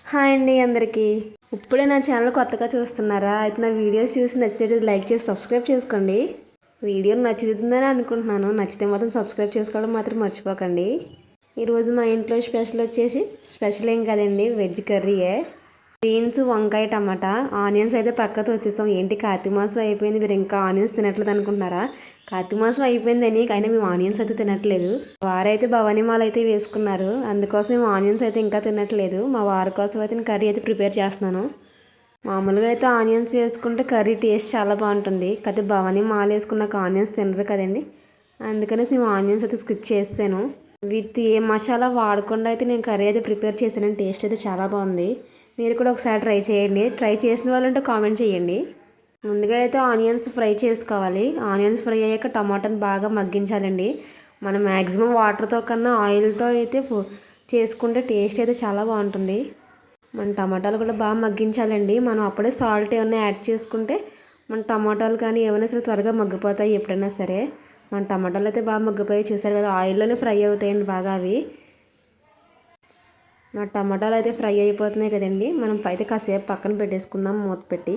Hi అండి అందరికీ. ఇప్పుడే నా ఛానల్ కొత్తగా చూస్తున్నారా? అయితే నా వీడియోస్ చూసి నచ్చితే లైక్ చేసి సబ్స్క్రైబ్ చేసుకోండి. వీడియో నచ్చుతుందని అనుకుంటున్నాను. నచ్చితే మాత్రం సబ్స్క్రైబ్ చేసుకోవడం మాత్రం మర్చిపోకండి. ఈరోజు మా ఇంట్లో స్పెషల్ వచ్చేసి స్పెషల్ ఏం కదండి, వెజ్ కర్రీయే. బీన్స్, వంకాయ, టమాటా, ఆనియన్స్ అయితే పక్కతో వచ్చేసాం. ఏంటి కార్తీక మాసం అయిపోయింది, మీరు ఇంకా ఆనియన్స్ తినట్లేదు అనుకుంటున్నారా? కార్తీక మాసం అయిపోయిందని కానీ మేము ఆనియన్స్ అయితే తినట్లేదు. వారైతే భవానీ మాల అయితే వేసుకున్నారు, అందుకోసం మేము ఆనియన్స్ అయితే ఇంకా తినట్లేదు. మా వారి కోసం అయితే నేను కర్రీ అయితే ప్రిపేర్ చేస్తున్నాను. మామూలుగా అయితే ఆనియన్స్ వేసుకుంటే కర్రీ టేస్ట్ చాలా బాగుంటుంది. కాకపోతే భవానీ మాల వేసుకున్నాక ఆనియన్స్ తినరు కదండి, అందుకనేసి మేము ఆనియన్స్ అయితే స్కిప్ చేస్తాను. విత్ ఏ మసాలా వాడకుండా అయితే నేను కర్రీ అయితే ప్రిపేర్ చేశాను. టేస్ట్ అయితే చాలా బాగుంది. మీరు కూడా ఒకసారి ట్రై చేయండి. ట్రై చేసిన వాళ్ళంటే కామెంట్ చేయండి. ముందుగా అయితే ఆనియన్స్ ఫ్రై చేసుకోవాలి. ఆనియన్స్ ఫ్రై అయ్యాక టమాటాని బాగా మగ్గించాలండి. మనం మ్యాక్సిమం వాటర్తో కన్నా ఆయిల్తో అయితే చేసుకుంటే టేస్ట్ అయితే చాలా బాగుంటుంది. మన టమాటాలు కూడా బాగా మగ్గించాలండి. మనం అప్పుడే సాల్ట్ ఏమైనా యాడ్ చేసుకుంటే మన టమాటాలు కానీ ఏమైనా సరే త్వరగా మగ్గిపోతాయి. ఎప్పుడైనా సరే మన టమాటాలు అయితే బాగా మగ్గిపోయి చూసారు కదా, ఆయిల్లోనే ఫ్రై అవుతాయండి బాగా అవి. నా టమాటాలు అయితే ఫ్రై అయిపోతున్నాయి కదండి, మనం అయితే కాసేపు పక్కన పెట్టేసుకుందాం మూత పెట్టి.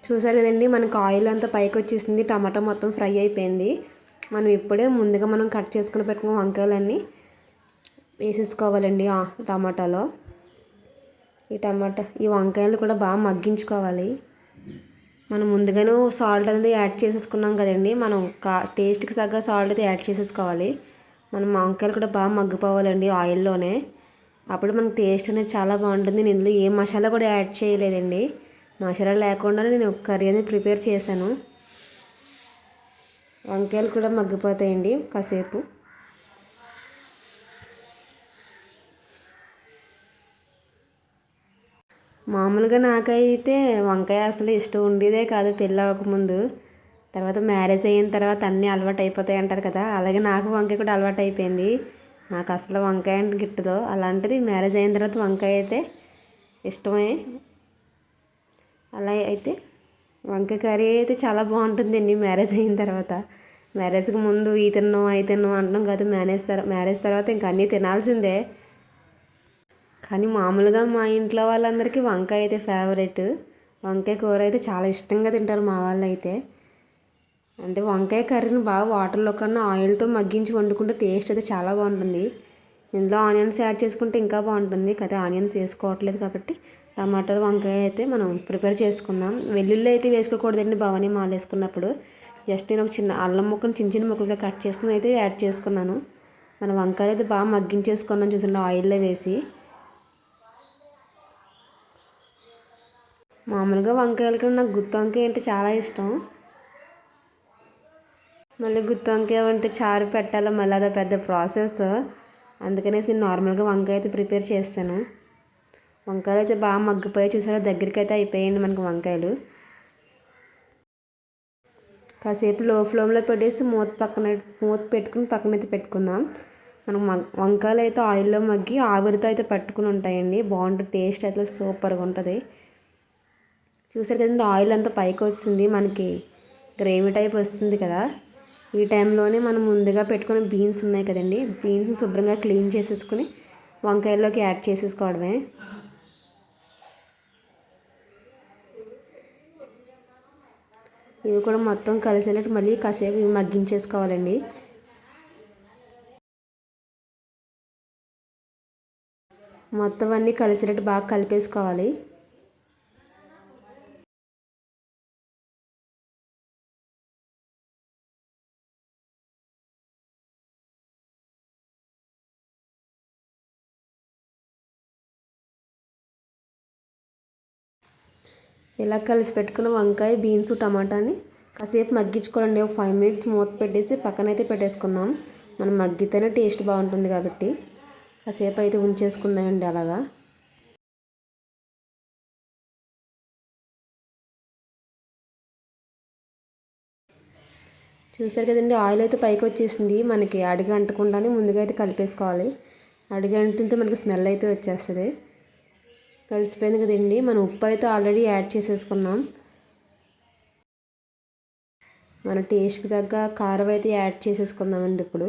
చూసారు కదండి, మనకు ఆయిల్ అంతా పైకి వచ్చేసింది, టమాటా మొత్తం ఫ్రై అయిపోయింది. మనం ఇప్పుడే ముందుగా మనం కట్ చేసుకుని పెట్టుకున్న వంకాయలన్నీ వేసేసుకోవాలండి టమాటాలో. ఈ వంకాయలు కూడా బాగా మగ్గించుకోవాలి. మనం ముందుగానే సాల్ట్ అనేది యాడ్ చేసేసుకున్నాం కదండి, మనం టేస్ట్కి తగ్గ సాల్ట్ అయితే యాడ్ చేసేసుకోవాలి. మనం వంకాయలు కూడా బాగా మగ్గిపోవాలండి ఆయిల్లోనే, అప్పుడు మనకు టేస్ట్ అనేది చాలా బాగుంటుంది. నేను ఇందులో ఏ మసాలా కూడా యాడ్ చేయలేదండి, మసాలా లేకుండానే నేను కర్రీ అనేది ప్రిపేర్ చేశాను. వంకాయలు కూడా మగ్గిపోతాయండి కాసేపు. మామూలుగా నాకైతే వంకాయ అసలు ఇష్టం ఉండేదే కాదు పెళ్ళి అవ్వకముందు. తర్వాత మ్యారేజ్ అయిన తర్వాత అన్నీ అలవాటు అయిపోతాయి అంటారు కదా, అలాగే నాకు వంకాయ కూడా అలవాటు అయిపోయింది. నాకు అసలు వంకాయ అంటే గిట్టదు, అలాంటిది మ్యారేజ్ అయిన తర్వాత వంకాయ అయితే ఇష్టమే. అలా అయితే వంకాయ కర్రీ అయితే చాలా బాగుంటుందండి మ్యారేజ్ అయిన తర్వాత. మ్యారేజ్కి ముందు ఈ తిన్నాం అవి తిన్నాం అంటున్నాం కాదు, మ్యారేజ్ తర్వాత ఇంక అన్నీ తినాల్సిందే. కానీ మామూలుగా మా ఇంట్లో వాళ్ళందరికీ వంకాయ అయితే ఫేవరెట్. వంకాయ కూర అయితే చాలా ఇష్టంగా తింటారు మా వాళ్ళు అయితే. అంటే వంకాయ కర్రీని బాగా వాటర్లో కన్నా ఆయిల్తో మగ్గించి వండుకుంటే టేస్ట్ అయితే చాలా బాగుంటుంది. ఇందులో ఆనియన్స్ యాడ్ చేసుకుంటే ఇంకా బాగుంటుంది కదా, ఆనియన్స్ వేసుకోవట్లేదు కాబట్టి టమాటా వంకాయ అయితే మనం ప్రిపేర్ చేసుకుందాం. వెల్లుల్లి అయితే వేసుకోకూడదండి భవానీ మాల వేసుకున్నప్పుడు. జస్ట్ నేను ఒక చిన్న అల్లం ముక్కను చిన్న చిన్న ముక్కలుగా కట్ చేసుకుని అయితే యాడ్ చేసుకున్నాను. మన వంకాయలు అయితే బాగా మగ్గించేసుకున్నాను చూసిన ఆయిల్లో వేసి. మామూలుగా వంకాయల కన్నా నాకు గుత్తి వంకాయ అంటే చాలా ఇష్టం. మళ్ళీ గుత్తి వంకాయ అంటే చారు పెట్టాలి, మళ్ళీ అదో పెద్ద ప్రాసెస్. అందుకనేసి నేను నార్మల్గా వంకాయ అయితే ప్రిపేర్ చేస్తాను. వంకాయలు అయితే బాగా మగ్గిపోయి చూసారా, దగ్గరికి అయితే అయిపోయాయండి మనకు వంకాయలు. కాసేపు లో ఫ్లేమ్లో పెట్టేసి మూత పెట్టుకుని పక్కనైతే పెట్టుకుందాం. మనం వంకాయలు అయితే ఆయిల్లో మగ్గి ఆవిరితో అయితే పట్టుకుని ఉంటాయండి, బాగుంటుంది టేస్ట్ అయితే సూపర్గా ఉంటుంది. చూసారు కదండి, ఆయిల్ అంతా పైకి వస్తుంది, మనకి గ్రేవీ టైప్ వస్తుంది కదా. ఈ టైంలోనే మనం ముందుగా పెట్టుకున్న బీన్స్ ఉన్నాయి కదండి, బీన్స్ని శుభ్రంగా క్లీన్ చేసేసుకుని వంకాయల్లోకి యాడ్ చేసేసుకోవడమే. ఇవి కూడా మొత్తం కలిసేటట్టు మళ్ళీ కాసేపు ఇవి మగ్గించేసుకోవాలండి. మొత్తం అన్నీ కలిసేటట్టు బాగా కలిపేసుకోవాలి. ఇలా కలిసి పెట్టుకున్న వంకాయ, బీన్స్, టమాటాని కాసేపు మగ్గించుకోవాలండి. ఒక 5 minutes మూత పెట్టేసి పక్కనైతే పెట్టేసుకుందాం. మనం మగ్గితేనే టేస్ట్ బాగుంటుంది కాబట్టి కాసేపు అయితే ఉంచేసుకుందామండి అలాగా. చూసారు కదండి, ఆయిల్ అయితే పైకి వచ్చేసింది. మనకి అడిగి అంటకుండానే ముందుగా అయితే కలిపేసుకోవాలి. అడిగి అంటుంటే మనకి స్మెల్ అయితే వచ్చేస్తుంది. కలిసిపోయింది కదండి. మనం ఉప్పు అయితే ఆల్రెడీ యాడ్ చేసేసుకున్నాం. మన టేస్ట్కి తగ్గ కారం అయితే యాడ్ చేసేసుకుందామండి. ఇప్పుడు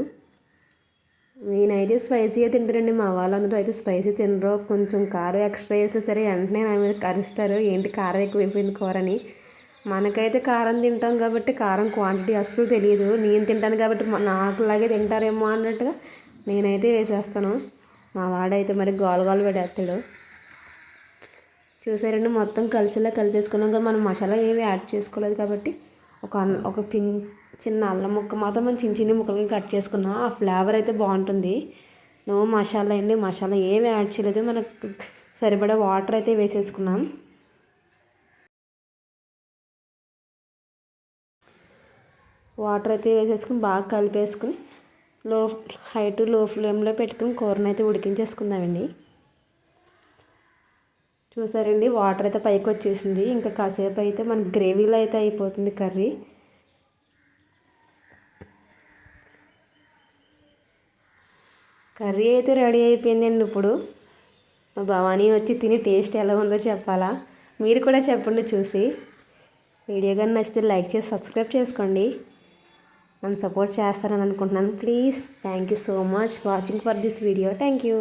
నేనైతే స్పైసీగా తింటానండి. మా వాళ్ళందరూ అయితే స్పైసీ తినరు. కొంచెం కారం ఎక్స్ట్రా వేసినా సరే వెంటనే నా మీద కరుస్తారు, ఏంటి కారం ఎక్కువైపోయింది కూర అని. మనకైతే కారం తింటాం కాబట్టి కారం క్వాంటిటీ అస్సలు తెలియదు. నేను తింటాను కాబట్టి నాకులాగే తింటారేమో అన్నట్టుగా నేనైతే వేసేస్తాను. మా వాడైతే మరి గోలగోలు పడేస్తాడు. చూసారండి, మొత్తం కలిసిలా కలిపేసుకున్నాక మనం మసాలా ఏవి యాడ్ చేసుకోలేదు కాబట్టి ఒక చిన్న అల్లం ముక్క మాత్రం మనం చిన్న చిన్న ముక్కలకి కట్ చేసుకున్నాం. ఆ ఫ్లేవర్ అయితే బాగుంటుంది. నో మసాలా అండి, మసాలా ఏమి యాడ్ చేయలేదు. మనకు సరిపడా వాటర్ అయితే వేసేసుకున్నాం. వాటర్ అయితే వేసేసుకుని బాగా కలిపేసుకుని హై టు లో ఫ్లేమ్లో పెట్టుకుని కూరని అయితే ఉడికించేసుకుందామండి. చూసారండి, వాటర్ అయితే పైకి వచ్చేసింది. ఇంకా కాసేపు అయితే మనకి గ్రేవీలో అయితే అయిపోతుంది కర్రీ. కర్రీ అయితే రెడీ అయిపోయిందండి. ఇప్పుడు మా భవానీ వచ్చి తిని టేస్ట్ ఎలా ఉందో చెప్పాలా. మీరు కూడా చెప్పండి చూసి. వీడియో కానీ నచ్చితే లైక్ చేసి సబ్స్క్రైబ్ చేసుకోండి. నన్ను సపోర్ట్ చేస్తారని అనుకుంటున్నాను. Please, thank you so much watching for this video. Thank you.